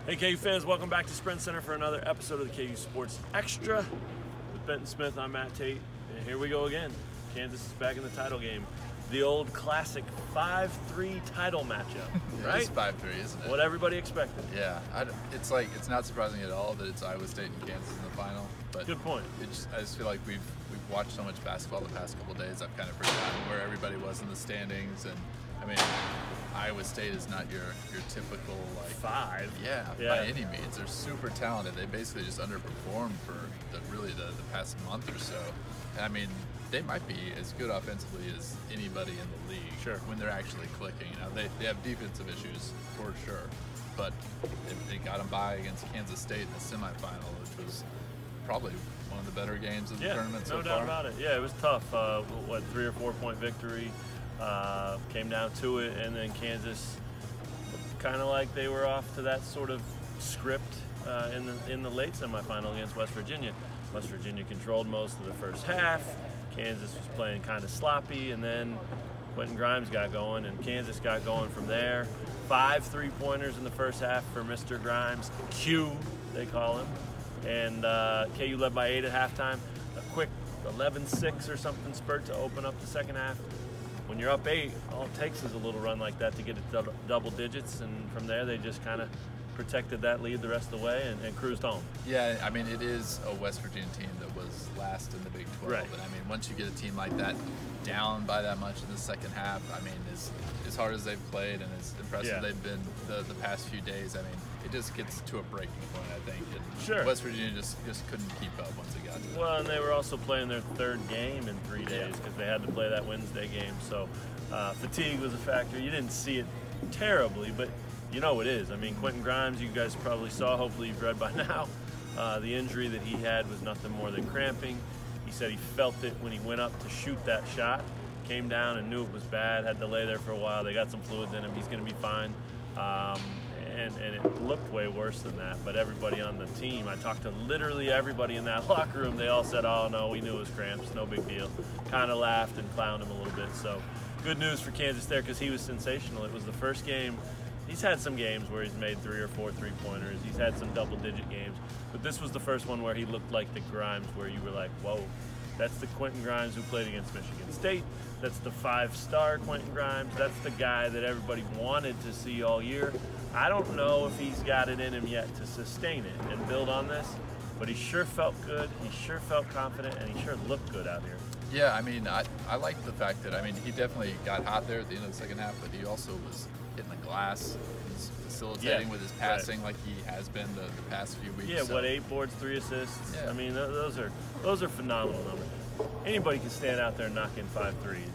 Hey KU fans, welcome back to Sprint Center for another episode of the KU Sports Extra. With Benton Smith, I'm Matt Tate, and here we go again. Kansas is back in the title game. The old classic 5-3 title matchup, right? It's 5-3, isn't it? What everybody expected. Yeah, it's not surprising at all that it's Iowa State and Kansas in the final. But good point. I just feel like we've watched so much basketball the past couple of days. I've kind of forgotten where everybody was in the standings, and I mean, Iowa State is not your typical like five. Yeah, by any means. They're super talented. They basically just underperformed for the past month or so. And I mean, they might be as good offensively as anybody in the league. Sure. When they're actually clicking. You know, they have defensive issues for sure, but they got them by against Kansas State in the semifinal, which was probably one of the better games of the tournament so far. No doubt about it. Yeah, it was tough. 3 or 4 point victory. Came down to it, and then Kansas kind of like they were off to that sort of script in the late semifinal against West Virginia. West Virginia controlled most of the first half. Kansas was playing kind of sloppy, and then Quentin Grimes got going, and Kansas got going from there. 5 3-pointers in the first half for Mr. Grimes, Q, they call him. And KU led by 8 at halftime. A quick 11-6 or something spurt to open up the second half. When you're up 8, all it takes is a little run like that to get it to double digits, and from there they just kind of protected that lead the rest of the way and cruised home. Yeah, I mean, it is a West Virginia team that was last in the Big 12. Right. And I mean, once you get a team like that down by that much in the second half, I mean, as hard as they've played and as impressive they've been the past few days, I mean, it just gets to a breaking point, I think. And West Virginia just couldn't keep up once it got to that. Well, and they were also playing their third game in 3 days because they had to play that Wednesday game. So fatigue was a factor. You didn't see it terribly, but you know it is. I mean, Quentin Grimes, you guys probably saw, hopefully you've read by now, the injury that he had was nothing more than cramping. He said he felt it when he went up to shoot that shot, came down and knew it was bad, had to lay there for a while. They got some fluids in him. He's going to be fine. And it looked way worse than that, but everybody on the team, I talked to literally everybody in that locker room, they all said, oh no, we knew it was cramps, no big deal. Kind of laughed and clowned him a little bit. So good news for Kansas there because he was sensational. It was the first game. He's had some games where he's made 3 or 4 3-pointers. He's had some double-digit games. But this was the first one where he looked like the Grimes where you were like, whoa, that's the Quentin Grimes who played against Michigan State. That's the 5-star Quentin Grimes. That's the guy that everybody wanted to see all year. I don't know if he's got it in him yet to sustain it and build on this, but he sure felt good. He sure felt confident, and he sure looked good out here. Yeah, I mean, I like the fact that, I mean, he definitely got hot there at the end of the second half, but he also was hitting the glass, was facilitating with his passing like he has been the past few weeks. Yeah, so. 8 boards, 3 assists. Yeah. I mean, those are phenomenal numbers. Anybody can stand out there and knock in 5 threes.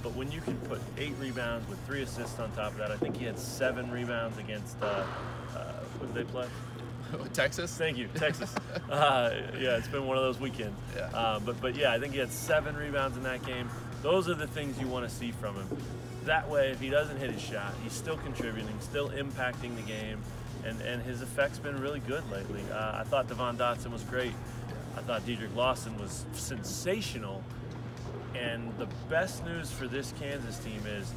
But when you can put 8 rebounds with 3 assists on top of that, I think he had 7 rebounds against, who did they play? Texas? Thank you, Texas. Yeah, it's been one of those weekends. Yeah. But yeah, I think he had 7 rebounds in that game. Those are the things you want to see from him. That way, if he doesn't hit his shot, he's still contributing, still impacting the game, and his effect's been really good lately. I thought Devon Dotson was great. I thought Lawson was sensational. And the best news for this Kansas team is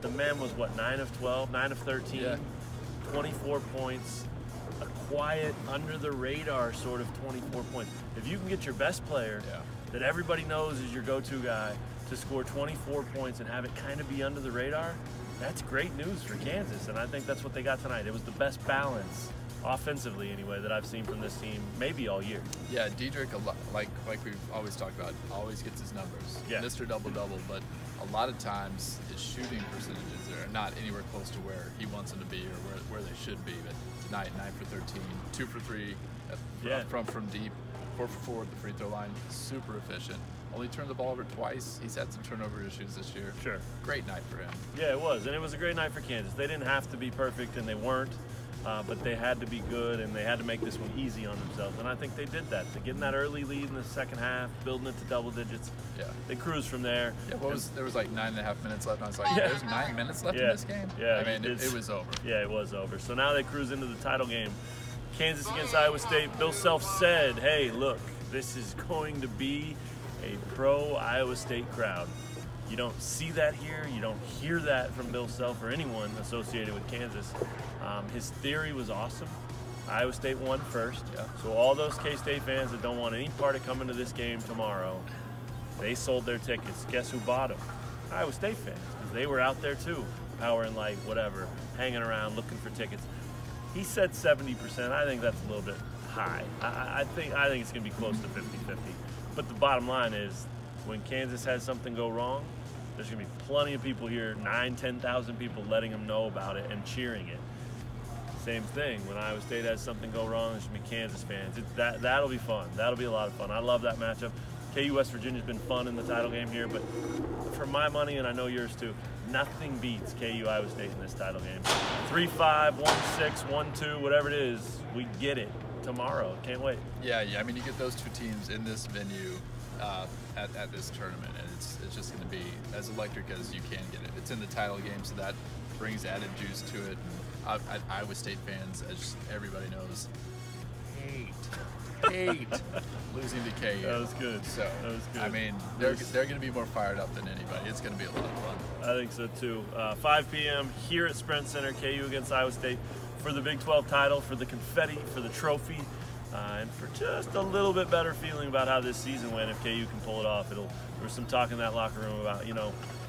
the man was, 9 of 12, 9 of 13, 24 points, a quiet, under-the-radar sort of 24 points. If you can get your best player that everybody knows is your go-to guy to score 24 points and have it kind of be under the radar, that's great news for Kansas, and I think that's what they got tonight. It was the best balance, offensively anyway, that I've seen from this team maybe all year. Yeah, Dedrick, like we've always talked about, always gets his numbers. Yeah. Mr. Double-Double, but a lot of times his shooting percentages are not anywhere close to where he wants them to be or where they should be. But tonight, 9 for 13, 2 for 3 from deep, 4 for 4 at the free throw line. Super efficient. Only turned the ball over twice. He's had some turnover issues this year. Sure. Great night for him. Yeah, it was. And it was a great night for Kansas. They didn't have to be perfect, and they weren't. But they had to be good, and they had to make this one easy on themselves. And I think they did that. They're getting that early lead in the second half, building it to double digits. Yeah. They cruised from there. Yeah, there was like 9.5 minutes left, and I was like, there's 9 minutes left in this game? Yeah. I mean, it was over. Yeah, it was over. So now they cruise into the title game. Kansas against Iowa State. Bill Self said, hey, look, this is going to be a pro-Iowa State crowd. You don't see that here. You don't hear that from Bill Self or anyone associated with Kansas. His theory was awesome. Iowa State won first. Yeah. So all those K-State fans that don't want any part of coming to this game tomorrow, they sold their tickets. Guess who bought them? Iowa State fans, because they were out there too, power and light, whatever, hanging around looking for tickets. He said 70%. I think that's a little bit high. I think it's going to be close to 50-50. But the bottom line is, when Kansas has something go wrong, there's going to be plenty of people here, 9,000-10,000 people letting them know about it and cheering it. Same thing, when Iowa State has something go wrong, there's going to be Kansas fans. That'll be fun. That'll be a lot of fun. I love that matchup. KU West Virginia's been fun in the title game here, but for my money, and I know yours too, nothing beats KU Iowa State in this title game. 3-5, 1-6, 1-2, whatever it is, we get it tomorrow. Can't wait. Yeah. I mean, you get those two teams in this venue at this tournament, and it's just going to be as electric as you can get it. It's in the title game, so that brings added juice to it. And Iowa State fans, as everybody knows, hate losing to KU. That was good. So that was good. I mean, they're going to be more fired up than anybody. It's going to be a lot of fun. I think so too. 5 p.m. here at Sprint Center, KU against Iowa State for the Big 12 title, for the confetti, for the trophy, and for just a little bit better feeling about how this season went. If KU can pull it off, there was some talk in that locker room about,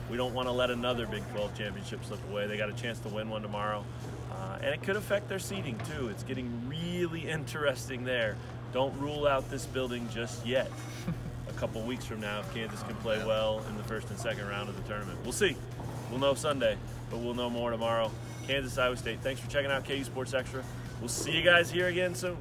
we don't want to let another Big 12 championship slip away. They got a chance to win one tomorrow, and it could affect their seeding too. It's getting really interesting there. Don't rule out this building just yet. A couple weeks from now, if Kansas can play well in the first and second round of the tournament. We'll see. We'll know Sunday, but we'll know more tomorrow. Kansas, Iowa State. Thanks for checking out KU Sports Extra. We'll see you guys here again soon.